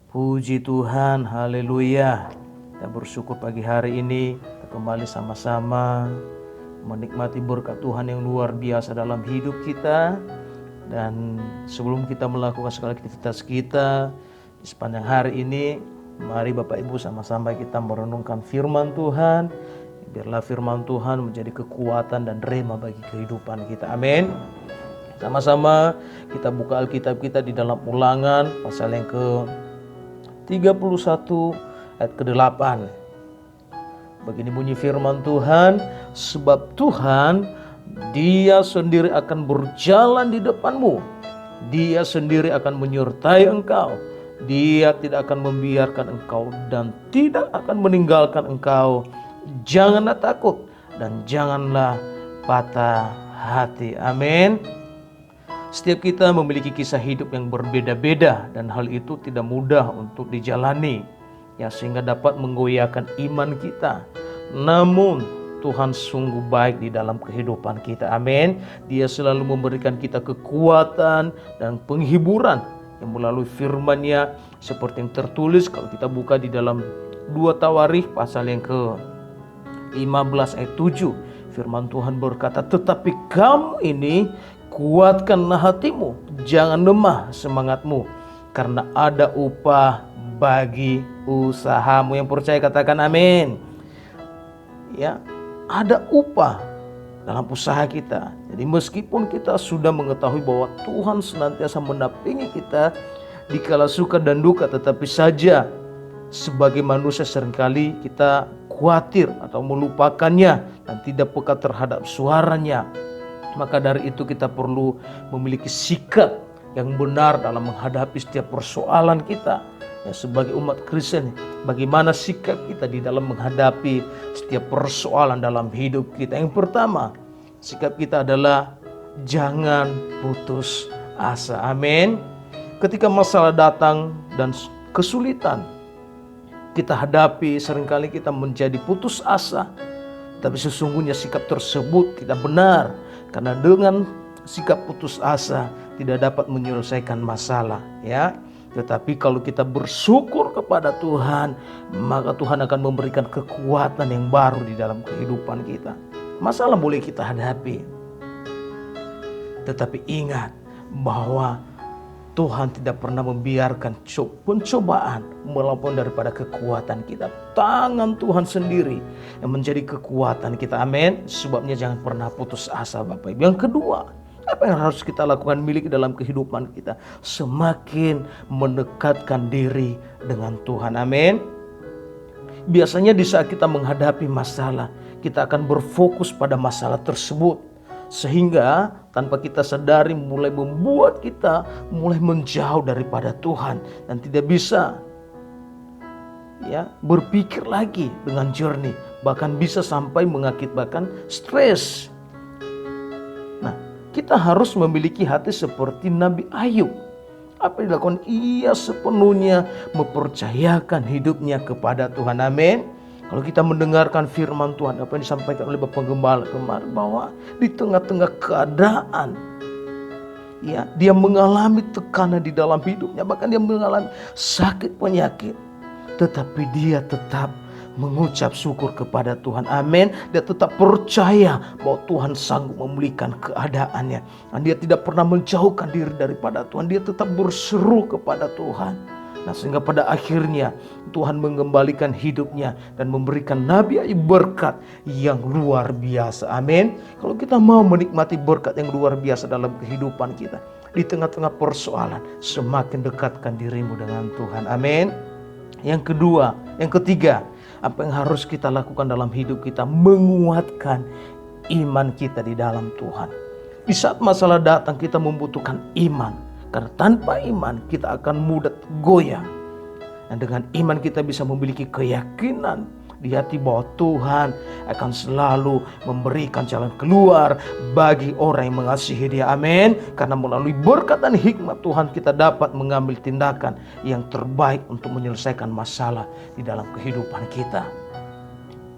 Puji Tuhan, haleluya. Kita bersyukur pagi hari ini kita kembali sama-sama menikmati berkat Tuhan yang luar biasa dalam hidup kita. Dan sebelum kita melakukan segala aktivitas kita di sepanjang hari ini, mari Bapak Ibu sama-sama kita merenungkan firman Tuhan. Biarlah firman Tuhan menjadi kekuatan dan rema bagi kehidupan kita. Amin. Sama-sama kita buka Alkitab kita di dalam Ulangan pasal yang ke-31 ayat ke-8. Begini bunyi firman Tuhan, sebab Tuhan Dia sendiri akan berjalan di depanmu, Dia sendiri akan menyertai engkau, Dia tidak akan membiarkan engkau dan tidak akan meninggalkan engkau. Janganlah takut dan janganlah patah hati. Amin. Setiap kita memiliki kisah hidup yang berbeda-beda dan hal itu tidak mudah untuk dijalani, ya, sehingga dapat menggoyahkan iman kita. Namun Tuhan sungguh baik di dalam kehidupan kita. Amin. Dia selalu memberikan kita kekuatan dan penghiburan yang melalui firman-Nya, seperti yang tertulis kalau kita buka di dalam 2 Tawarikh pasal yang ke-15 ayat 7. Firman Tuhan berkata, tetapi kamu ini kuatkanlah hatimu, jangan lemah semangatmu, karena ada upah bagi usahamu. Yang percaya katakan amin. Ya, ada upah dalam usaha kita. Jadi meskipun kita sudah mengetahui bahwa Tuhan senantiasa mendampingi kita di kala suka dan duka, tetapi saja sebagai manusia seringkali kita khawatir atau melupakannya dan tidak peka terhadap suaranya. Maka dari itu kita perlu memiliki sikap yang benar dalam menghadapi setiap persoalan kita. Ya, sebagai umat Kristen, bagaimana sikap kita di dalam menghadapi setiap persoalan dalam hidup kita? Yang pertama, sikap kita adalah jangan putus asa. Amin. Ketika masalah datang dan kesulitan kita hadapi, seringkali kita menjadi putus asa. Tapi sesungguhnya sikap tersebut tidak benar. Karena dengan sikap putus asa tidak dapat menyelesaikan masalah, ya. Tetapi kalau kita bersyukur kepada Tuhan, maka Tuhan akan memberikan kekuatan yang baru di dalam kehidupan kita. Masalah boleh kita hadapi, tetapi ingat bahwa Tuhan tidak pernah membiarkan pencobaan melampaui daripada kekuatan kita. Tangan Tuhan sendiri yang menjadi kekuatan kita. Amin. Sebabnya jangan pernah putus asa, Bapak Ibu. Yang kedua, apa yang harus kita lakukan miliki dalam kehidupan kita? Semakin mendekatkan diri dengan Tuhan. Amin. Biasanya di saat kita menghadapi masalah, kita akan berfokus pada masalah tersebut, sehingga tanpa kita sadari mulai membuat kita mulai menjauh daripada Tuhan dan tidak bisa, ya, berpikir lagi dengan jernih, bahkan bisa sampai mengakibatkan stres. Nah, kita harus memiliki hati seperti Nabi Ayub. Apa yang dilakukan? Ia sepenuhnya mempercayakan hidupnya kepada Tuhan. Amin. Kalau kita mendengarkan firman Tuhan, apa yang disampaikan oleh Bapak Gembala kemarin, bahwa di tengah-tengah keadaan, ya, dia mengalami tekanan di dalam hidupnya, bahkan dia mengalami sakit penyakit, tetapi dia tetap mengucap syukur kepada Tuhan. Amin. Dia tetap percaya bahwa Tuhan sanggup memulihkan keadaannya, dan dia tidak pernah menjauhkan diri daripada Tuhan. Dia tetap berseru kepada Tuhan. Nah, sehingga pada akhirnya Tuhan mengembalikan hidupnya dan memberikan Nabi Ayub berkat yang luar biasa. Amin. Kalau kita mau menikmati berkat yang luar biasa dalam kehidupan kita, di tengah-tengah persoalan, semakin dekatkan dirimu dengan Tuhan. Amin. Yang ketiga, apa yang harus kita lakukan dalam hidup kita? Menguatkan iman kita di dalam Tuhan. Di saat masalah datang, kita membutuhkan iman. Karena tanpa iman kita akan mudah goyah. Dan dengan iman kita bisa memiliki keyakinan di hati bahwa Tuhan akan selalu memberikan jalan keluar bagi orang yang mengasihi Dia. Amin. Karena melalui berkat dan hikmat Tuhan kita dapat mengambil tindakan yang terbaik untuk menyelesaikan masalah di dalam kehidupan kita.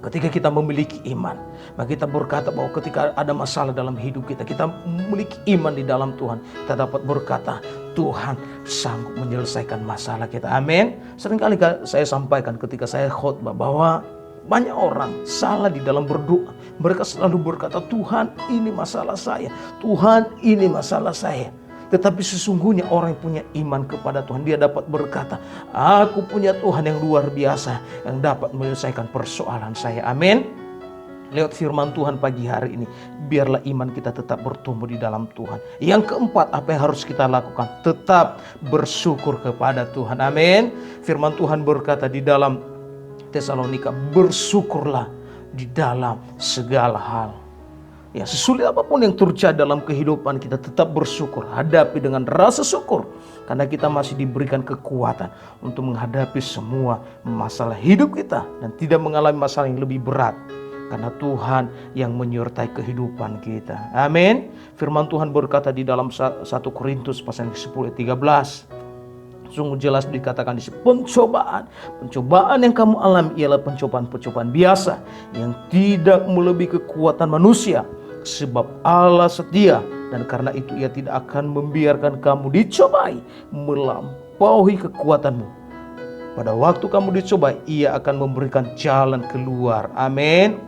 Ketika kita memiliki iman, maka kita berkata bahwa ketika ada masalah dalam hidup kita, kita memiliki iman di dalam Tuhan. Kita dapat berkata, Tuhan sanggup menyelesaikan masalah kita. Amin. Seringkali saya sampaikan ketika saya khotbah bahwa banyak orang salah di dalam berdoa. Mereka selalu berkata, Tuhan ini masalah saya, Tuhan ini masalah saya. Tetapi sesungguhnya orang yang punya iman kepada Tuhan, dia dapat berkata, aku punya Tuhan yang luar biasa yang dapat menyelesaikan persoalan saya. Amin. Lewat firman Tuhan pagi hari ini, biarlah iman kita tetap bertumbuh di dalam Tuhan. Yang keempat, apa yang harus kita lakukan? Tetap bersyukur kepada Tuhan. Amin. Firman Tuhan berkata di dalam Tesalonika, bersyukurlah di dalam segala hal. Ya, sesulit apapun yang terjadi dalam kehidupan kita, tetap bersyukur. Hadapi dengan rasa syukur, karena kita masih diberikan kekuatan untuk menghadapi semua masalah hidup kita dan tidak mengalami masalah yang lebih berat. Karena Tuhan yang menyertai kehidupan kita. Amin. Firman Tuhan berkata di dalam 1 Korintus pasal 10 ayat 13. Sungguh jelas dikatakan di sini, pencobaan yang kamu alami ialah pencobaan biasa yang tidak melebihi kekuatan manusia. Sebab Allah setia, dan karena itu Ia tidak akan membiarkan kamu dicobai melampaui kekuatanmu. Pada waktu kamu dicobai, Ia akan memberikan jalan keluar. Amin.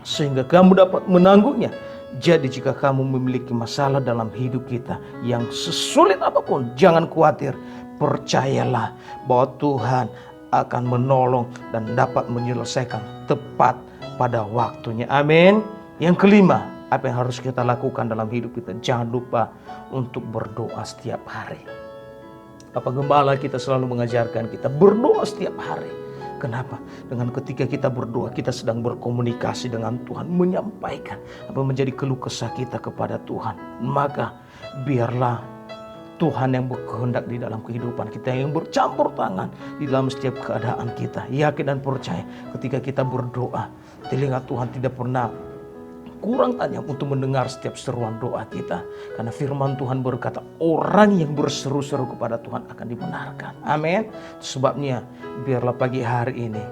Sehingga kamu dapat menanggungnya. Jadi jika kamu memiliki masalah dalam hidup kita yang sesulit apapun, jangan khawatir. Percayalah bahwa Tuhan akan menolong dan dapat menyelesaikan tepat pada waktunya. Amin. Yang kelima, apa yang harus kita lakukan dalam hidup kita? Jangan lupa untuk berdoa setiap hari. Bapak Gembala kita selalu mengajarkan kita berdoa setiap hari. Kenapa? Dengan ketika kita berdoa, kita sedang berkomunikasi dengan Tuhan, menyampaikan apa menjadi keluh kesah kita kepada Tuhan. Maka biarlah Tuhan yang berkehendak di dalam kehidupan kita, yang bercampur tangan di dalam setiap keadaan kita. Yakin dan percaya ketika kita berdoa, telinga Tuhan tidak pernah kurang tajam untuk mendengar setiap seruan doa kita. Karena firman Tuhan berkata, orang yang berseru-seru kepada Tuhan akan dibenarkan. Amin. Sebabnya biarlah pagi hari ini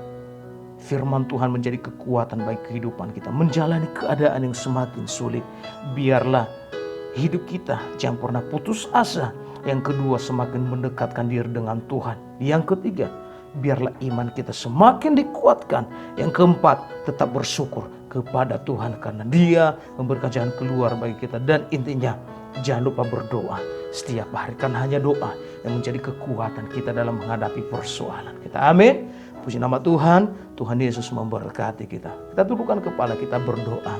firman Tuhan menjadi kekuatan bagi kehidupan kita, menjalani keadaan yang semakin sulit. Biarlah hidup kita jangan pernah putus asa. Yang kedua, semakin mendekatkan diri dengan Tuhan. Yang ketiga, biarlah iman kita semakin dikuatkan. Yang keempat, tetap bersyukur kepada Tuhan karena Dia memberikan jalan keluar bagi kita. Dan intinya, jangan lupa berdoa setiap hari, karena hanya doa yang menjadi kekuatan kita dalam menghadapi persoalan kita. Amin. Puji nama Tuhan. Tuhan Yesus memberkati kita. Kita tundukkan kepala, kita berdoa.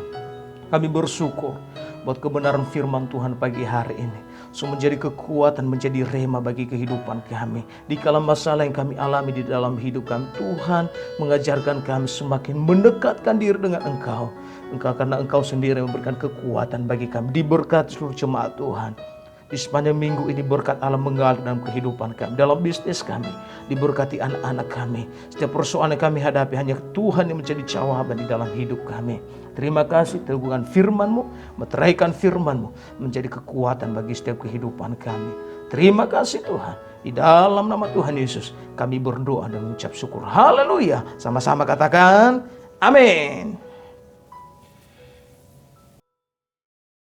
Kami bersyukur buat kebenaran firman Tuhan pagi hari ini. Menjadi kekuatan, menjadi rema bagi kehidupan kami. Di kala masalah yang kami alami di dalam hidup kami, Tuhan mengajarkan kami semakin mendekatkan diri dengan Engkau. Karena Engkau sendiri memberikan kekuatan bagi kami. Diberkati seluruh jemaat Tuhan. Di sepanjang minggu ini berkat Allah mengalir dalam kehidupan kami, dalam bisnis kami. Diberkati anak-anak kami. Setiap persoalan yang kami hadapi, hanya Tuhan yang menjadi jawaban di dalam hidup kami. Terima kasih teguhan firman-Mu, meteraikan firman-Mu menjadi kekuatan bagi setiap kehidupan kami. Terima kasih Tuhan. Di dalam nama Tuhan Yesus kami berdoa dan mengucap syukur. Haleluya. Sama-sama katakan amin.